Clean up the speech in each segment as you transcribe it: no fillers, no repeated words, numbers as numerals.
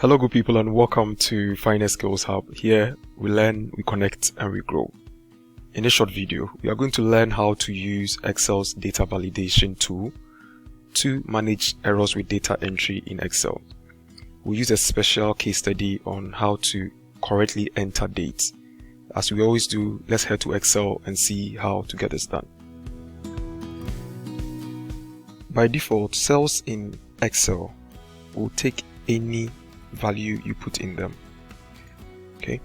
Hello good people and welcome to Finance Skills Hub. Here we learn, we connect and we grow. In this short video, we are going to learn how to use Excel's data validation tool to manage errors with data entry in Excel. We'll use a special case study on how to correctly enter dates. As we always do, let's head to Excel and see how to get this done. By default, cells in Excel will take any value you put in them. Okay,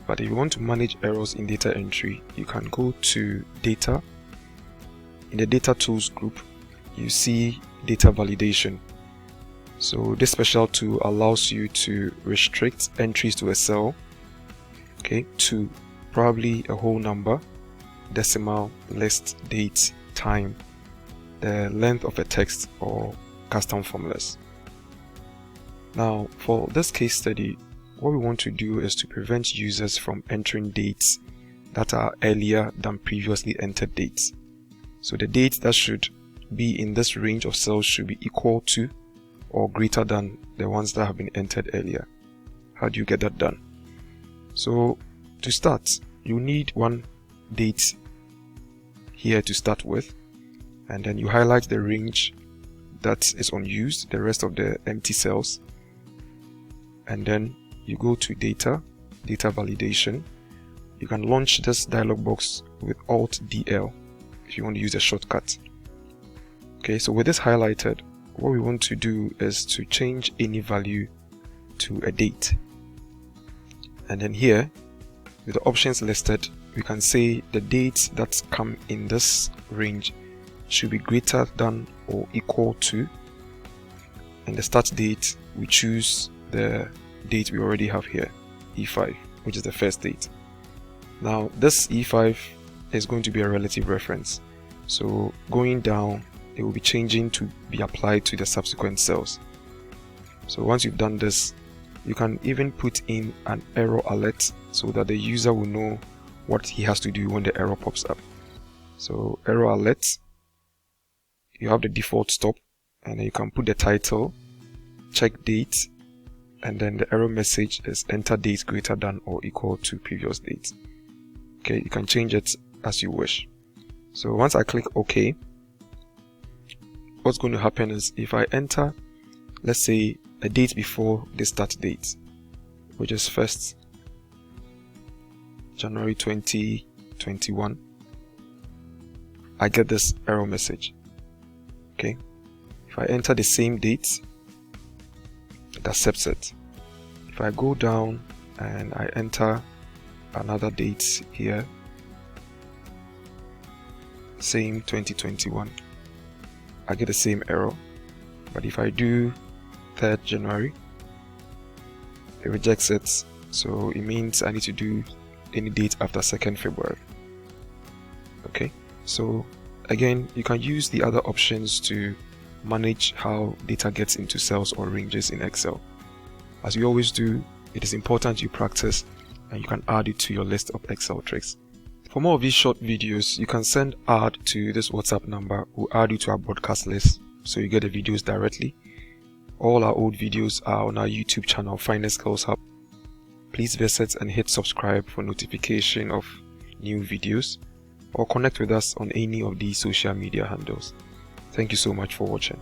but if you want to manage errors in data entry, you can go to data. In the data tools group, you see data validation. So this special tool allows you to restrict entries to a cell, okay, to probably a whole number, decimal, list, date, time, the length of a text, or custom formulas. Now, for this case study, what we want to do is to prevent users from entering dates that are earlier than previously entered dates. So the date that should be in this range of cells should be equal to or greater than the ones that have been entered earlier. How do you get that done? So to start, you need one date here to start with, and then you highlight the range that is unused, the rest of the empty cells. And then you go to data validation. You can launch this dialog box with Alt DL if you want to use a shortcut. Okay, so with this highlighted, what we want to do is to change any value to a date. And then here, with the options listed, we can say the dates that come in this range should be greater than or equal to, and the start date, we choose the date we already have here, E5, which is the first date. Now this E5 is going to be a relative reference, so going down it will be changing to be applied to the subsequent cells. So once you've done this, you can even put in an error alert so that the user will know what he has to do when the error pops up. So error alert, you have the default stop, and then you can put the title, check date, and then the error message is enter date greater than or equal to previous date. Okay, you can change it as you wish. So once I click OK, what's going to happen is if I enter, let's say, a date before the start date, which is 1st January 2021, I get this error message. Okay, if I enter the same date, it accepts it. If I go down and I enter another date here, same 2021, I get the same error. But if I do 3rd January, it rejects it, so it means I need to do any date after 2nd February. Okay, so again, you can use the other options to manage how data gets into cells or ranges in Excel. As you always do, it is important you practice and you can add it to your list of Excel tricks. For more of these short videos, you can send add to this WhatsApp number. We'll add you to our broadcast list so you get the videos directly. All our old videos are on our YouTube channel, Finance Skills Hub. Please visit and hit subscribe for notification of new videos, or connect with us on any of these social media handles. Thank you so much for watching.